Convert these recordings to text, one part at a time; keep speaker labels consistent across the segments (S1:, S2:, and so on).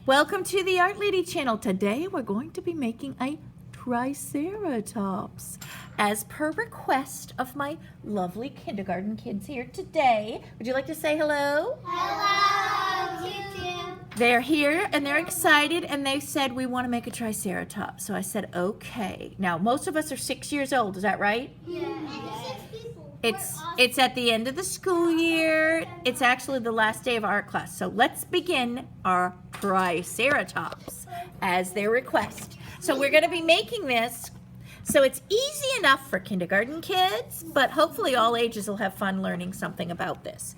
S1: Welcome to the Art Lady channel. Today we're going to be making a Triceratops as per request of my lovely kindergarten kids here today. Would you like to say hello?
S2: Hello, teacher.
S1: They're here and they're excited and they said we want to make a Triceratops. So I said okay. Now most of us are 6 years old, is that right?
S2: Yeah.
S1: It's at the end of the school year. It's actually the last day of art class. So let's begin our Triceratops as their request. So we're going to be making this. So it's easy enough for kindergarten kids, but hopefully all ages will have fun learning something about this.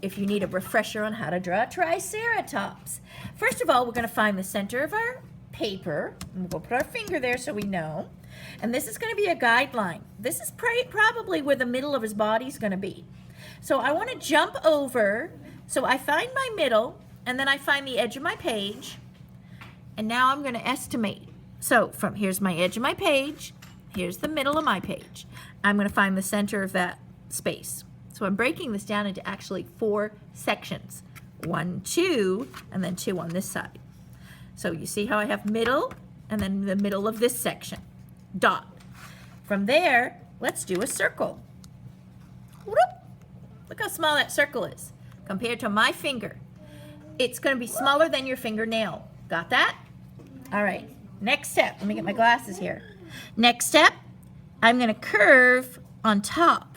S1: If you need a refresher on how to draw a Triceratops. First of all, we're going to find the center of our paper. And we'll put our finger there so we know. And this is going to be a guideline. This is probably where the middle of his body is going to be. So I want to jump over. So I find my middle, and then I find the edge of my page. And now I'm going to estimate. So here's my edge of my page. Here's the middle of my page. I'm going to find the center of that space. So I'm breaking this down into actually 4 sections. 1, 2, and then 2 on this side. So you see how I have middle, and then the middle of this section. Dot. From there, let's do a circle. Look how small that circle is compared to my finger. It's going to be smaller than your fingernail. Got that? All right. Next step. Let me get my glasses here. Next step, I'm going to curve on top.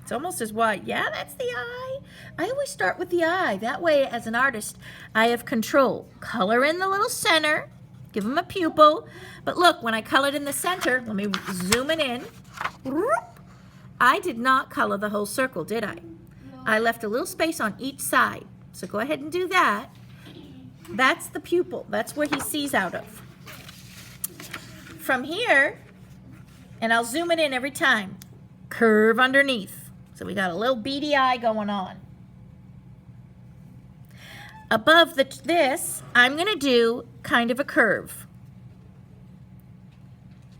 S1: It's almost as wide. Yeah, that's the eye. I always start with the eye. That way, as an artist, I have control. Color in the little center. Give them a pupil. But look, when I colored in the center, let me zoom it in. I did not color the whole circle, did I? I left a little space on each side. So go ahead and do that. That's the pupil. That's where he sees out of. From here, and I'll zoom it in every time, curve underneath. So we got a little beady eye going on. Above this, I'm going to do kind of a curve.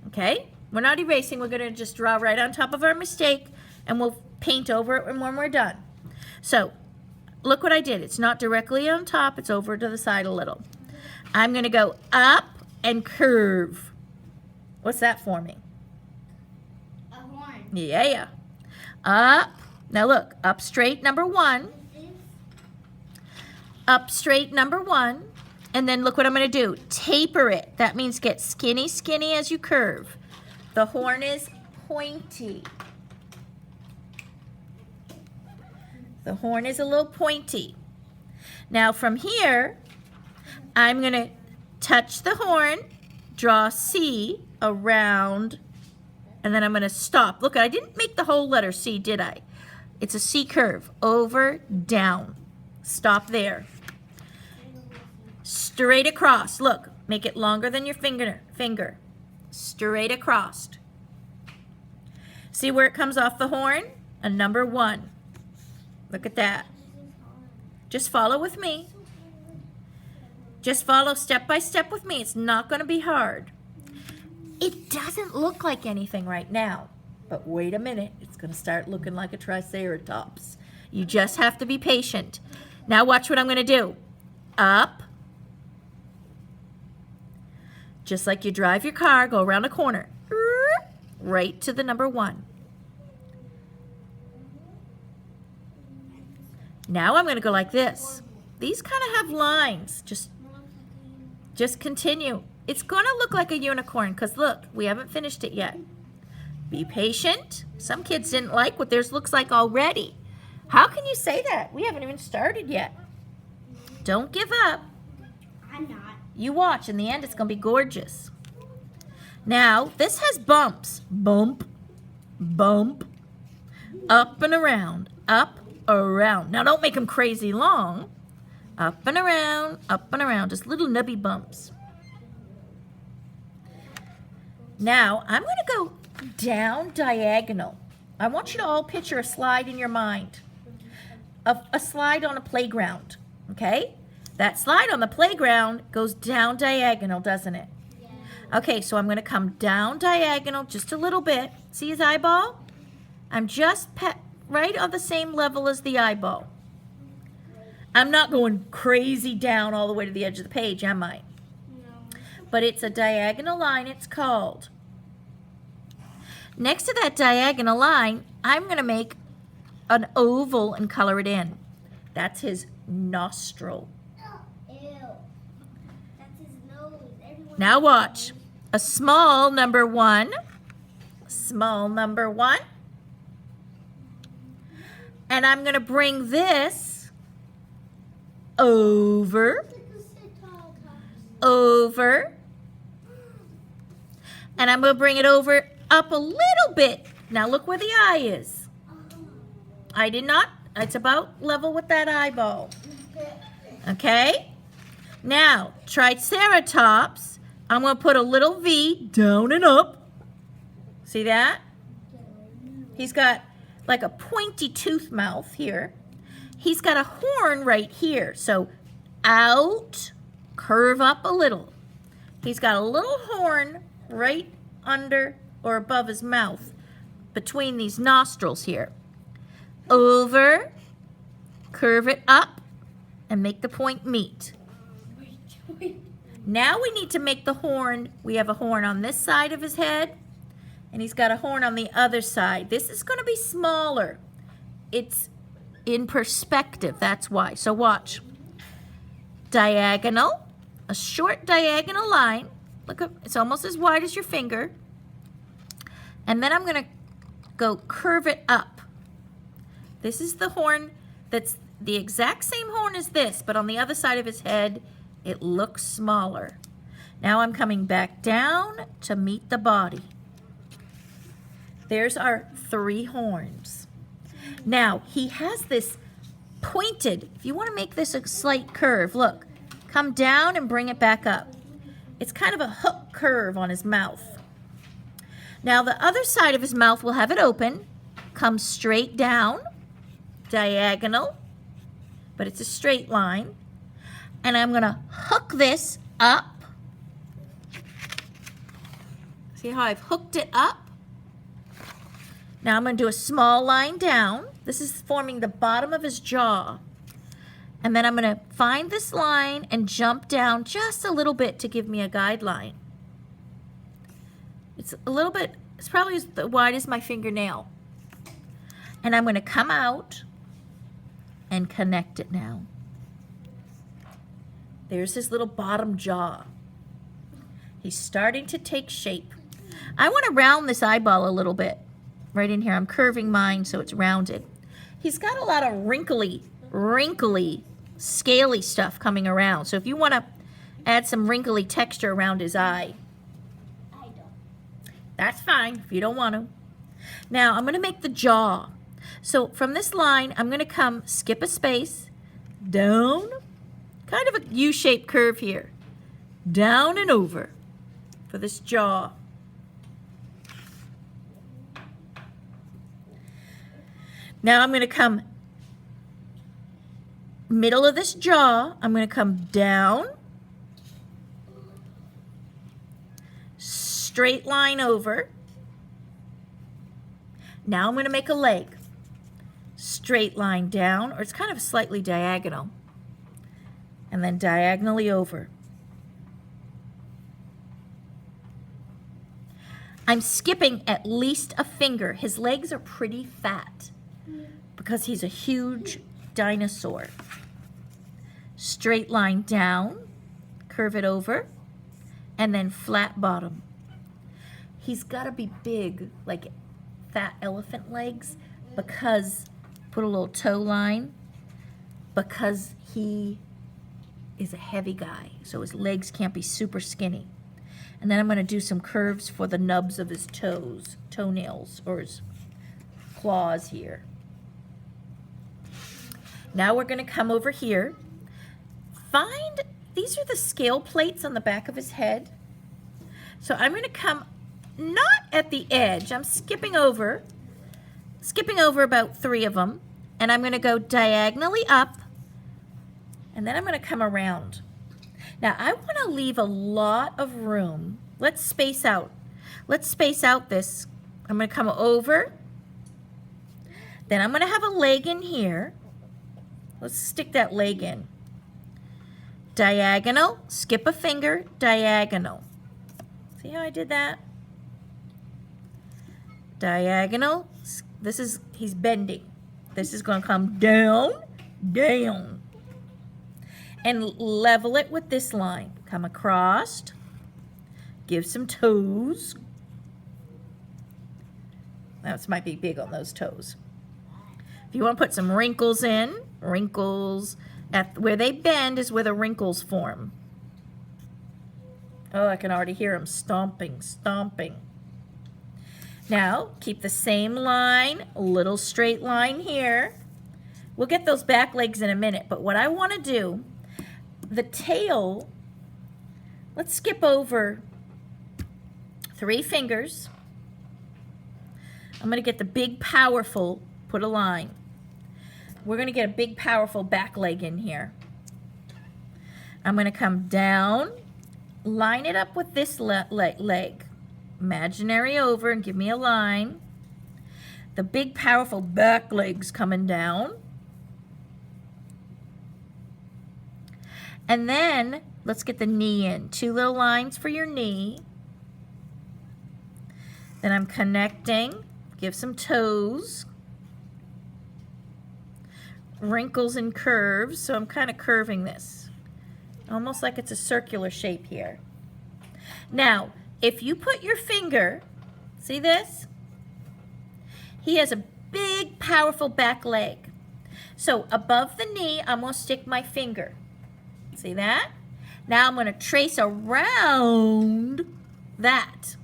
S1: Okay? We're not erasing. We're going to just draw right on top of our mistake, and we'll paint over it when we're done. So, look what I did. It's not directly on top. It's over to the side a little. I'm going to go up and curve. What's that forming?
S2: A horn.
S1: Yeah. Up. Now look, up straight, number 1. Up straight, number 1. And then look what I'm going to do. Taper it. That means get skinny as you curve. The horn is pointy. The horn is a little pointy. Now from here, I'm going to touch the horn, draw C around, and then I'm going to stop. Look, I didn't make the whole letter C, did I? It's a C curve. Over, down. Stop there. Straight across. Look, make it longer than your finger. Straight across. See where it comes off the horn? A number 1. Look at that. Just follow with me. Just follow step by step with me. It's not going to be hard. It doesn't look like anything right now. But wait a minute. It's going to start looking like a Triceratops. You just have to be patient. Now watch what I'm going to do. Up. Just like you drive your car, go around a corner. Right to the number 1. Now I'm going to go like this. These kind of have lines. Just continue. It's going to look like a unicorn because look, we haven't finished it yet. Be patient. Some kids didn't like what theirs looks like already. How can you say that? We haven't even started yet. Don't give up.
S2: I'm not.
S1: You watch. In the end, it's going to be gorgeous. Now, this has bumps. Bump, bump, up and around, up, around. Now, don't make them crazy long. Up and around, just little nubby bumps. Now, I'm going to go down diagonal. I want you to all picture a slide in your mind. A slide on a playground, okay? That slide on the playground goes down diagonal, doesn't it? Yeah. Okay, so I'm going to come down diagonal just a little bit. See his eyeball? I'm just right on the same level as the eyeball. I'm not going crazy down all the way to the edge of the page, am I?
S2: No.
S1: But it's a diagonal line, it's called. Next to that diagonal line, I'm going to make an oval and color it in. That's his nostril.
S2: Ew. That's his nose. Everyone
S1: Now watch. A small number 1. Small number 1. And I'm going to bring this over, over. And I'm going to bring it over up a little bit. Now look where the eye is. I did not. It's about level with that eyeball. Okay? Now, Triceratops, I'm going to put a little V down and up. See that? He's got like a pointy tooth mouth here. He's got a horn right here. So out, curve up a little. He's got a little horn right under or above his mouth between these nostrils here. Over, curve it up, and make the point meet. Now we need to make the horn. We have a horn on this side of his head, and he's got a horn on the other side. This is going to be smaller. It's in perspective, that's why. So watch. Diagonal, a short diagonal line. Look up, it's almost as wide as your finger. And then I'm going to go curve it up. This is the horn that's the exact same horn as this, but on the other side of his head, it looks smaller. Now I'm coming back down to meet the body. There's our 3 horns. Now, he has this pointed, if you want to make this a slight curve, look, come down and bring it back up. It's kind of a hook curve on his mouth. Now, the other side of his mouth will have it open, come straight down, diagonal, but it's a straight line. And I'm going to hook this up. See how I've hooked it up? Now I'm going to do a small line down. This is forming the bottom of his jaw. And then I'm going to find this line and jump down just a little bit to give me a guideline. It's a little bit, it's probably as wide as my fingernail. And I'm going to come out and connect it now. There's his little bottom jaw. He's starting to take shape. I want to round this eyeball a little bit. Right in here, I'm curving mine so it's rounded. He's got a lot of wrinkly, scaly stuff coming around. So if you want to add some wrinkly texture around his eye,
S2: I don't.
S1: that's fine if you don't want to. Now I'm going to make the jaw. So from this line, I'm going to come, skip a space, down, kind of a U-shaped curve here, down and over for this jaw. Now I'm going to come middle of this jaw, I'm going to come down, straight line over. Now I'm going to make a leg. Straight line down, or it's kind of slightly diagonal, and then diagonally over. I'm skipping at least a finger. His legs are pretty fat because he's a huge dinosaur. Straight line down, curve it over, and then flat bottom. He's got to be big, like fat elephant legs, because put a little toe line, because he is a heavy guy, so his legs can't be super skinny. And then I'm going to do some curves for the nubs of his toes, toenails, or his claws here. Now we're going to come over here. Find, these are the scale plates on the back of his head. So I'm going to come not at the edge. I'm skipping over about 3 of them, and I'm going to go diagonally up, and then I'm going to come around. Now I want to leave a lot of room. Let's space out. Let's space out this. I'm going to come over, then I'm going to have a leg in here, Let's stick that leg in. Diagonal, skip a finger, diagonal. See how I did that? Diagonal, he's bending. This is going to come down, down. And level it with this line. Come across, give some toes. That might be big on those toes. If you want to put some wrinkles in, wrinkles, where they bend is where the wrinkles form. Oh, I can already hear them stomping, stomping. Now, keep the same line, a little straight line here. We'll get those back legs in a minute, but what I want to do, the tail, let's skip over 3 fingers. I'm going to get the big, powerful, put a line. We're going to get a big, powerful back leg in here. I'm going to come down, line it up with this leg. Imaginary over and give me a line. The big, powerful back leg's coming down. And then let's get the knee in. 2 little lines for your knee. Then I'm connecting. Give some toes. Wrinkles and curves. So I'm kind of curving this. Almost like it's a circular shape here. Now, if you put your finger, see this? He has a big, powerful back leg. So above the knee, I'm going to stick my finger. See that? Now I'm going to trace around that.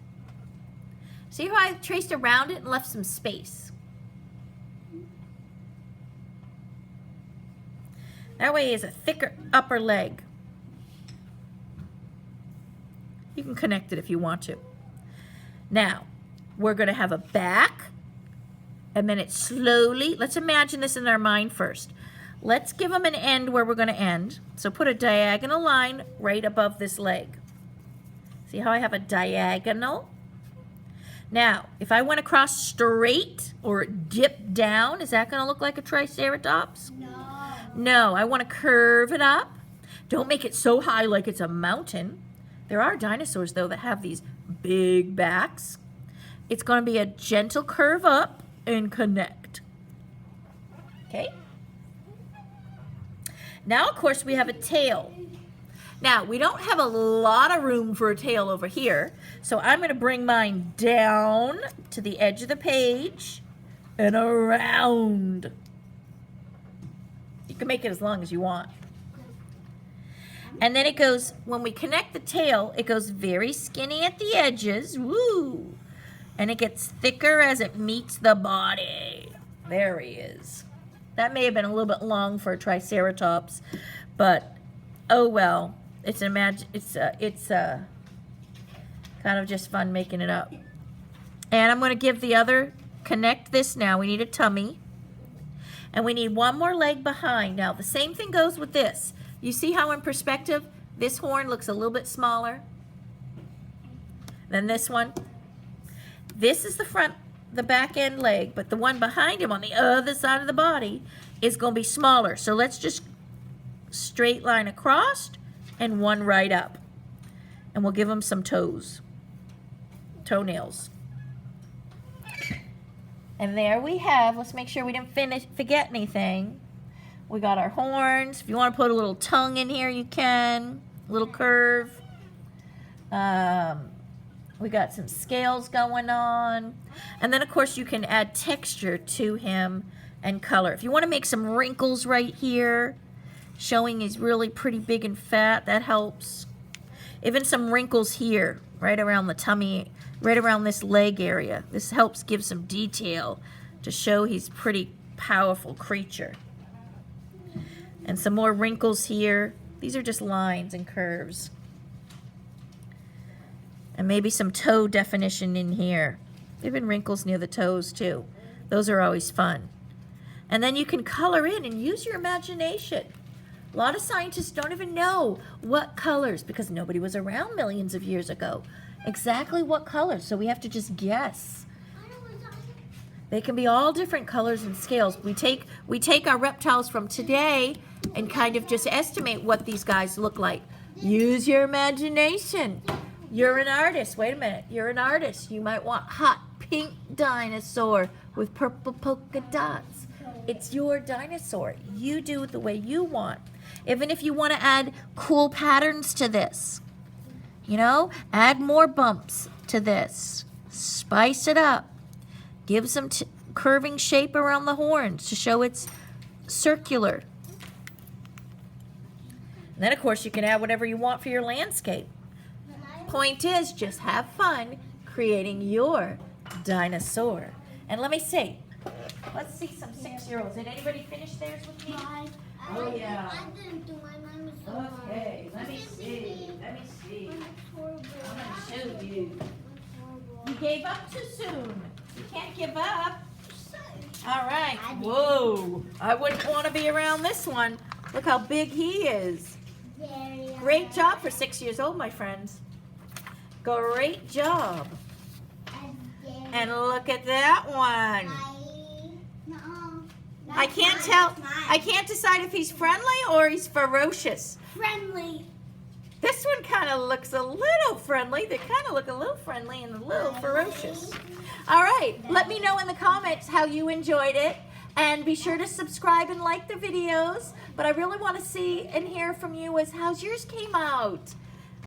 S1: See how I traced around it and left some space? That way he has a thicker upper leg. You can connect it if you want to. Now, we're going to have a back, and then it slowly, let's imagine this in our mind first. Let's give them an end where we're going to end. So put a diagonal line right above this leg. See how I have a diagonal? Now, if I went across straight or dip down, is that going to look like a Triceratops?
S2: No.
S1: No, I want to curve it up. Don't make it so high like it's a mountain. There are dinosaurs, though, that have these big backs. It's going to be a gentle curve up and connect. Okay? Now, of course, we have a tail. Now, we don't have a lot of room for a tail over here, so I'm going to bring mine down to the edge of the page and around. You can make it as long as you want. And then it goes, when we connect the tail, it goes very skinny at the edges. Woo! And it gets thicker as it meets the body. There he is. That may have been a little bit long for a Triceratops, but oh well. It's kind of just fun making it up. And I'm going to give the other, connect this now. We need a tummy. And we need one more leg behind. Now, the same thing goes with this. You see how in perspective, this horn looks a little bit smaller than this one? This is the back end leg, but the one behind him on the other side of the body is going to be smaller. So let's just straight line across and one right up. And we'll give him some toes, toenails. And there we have, let's make sure we didn't forget anything. We got our horns. If you want to put a little tongue in here, you can. A little curve. We got some scales going on. And then, of course, you can add texture to him and color. If you want to make some wrinkles right here, showing he's really pretty big and fat, that helps. Even some wrinkles here, right around the tummy, right around this leg area. This helps give some detail to show he's a pretty powerful creature. And some more wrinkles here. These are just lines and curves. And maybe some toe definition in here. Even wrinkles near the toes too. Those are always fun. And then you can color in and use your imagination. A lot of scientists don't even know what colors, because nobody was around millions of years ago, exactly what colors. So we have to just guess. They can be all different colors and scales. We take our reptiles from today and kind of just estimate what these guys look like. Use your imagination. You're an artist. Wait a minute. You're an artist. You might want hot pink dinosaur with purple polka dots. It's your dinosaur. You do it the way you want. Even if you want to add cool patterns to this, you know, add more bumps to this. Spice it up. Give some curving shape around the horns to show it's circular. And then, of course, you can add whatever you want for your landscape. Point is, just have fun creating your dinosaur. And let me see. Let's see some 6-year-olds. Did anybody finish theirs with me? Oh, yeah.
S2: I didn't do mine. Was so hard.
S1: Okay, let me see. Let me see. I'm going to show you. You gave up too soon. You can't give up. All right. Whoa. I wouldn't want to be around this one. Look how big he is. Great job for 6 years old, my friends. Great job. And look at that one. I can't tell. I can't decide if he's friendly or he's ferocious.
S2: Friendly.
S1: This one kind of looks a little friendly. They kind of look a little friendly and a little ferocious. All right. Let me know in the comments how you enjoyed it. And be sure to subscribe and like the videos. But I really want to see and hear from you as how's yours came out.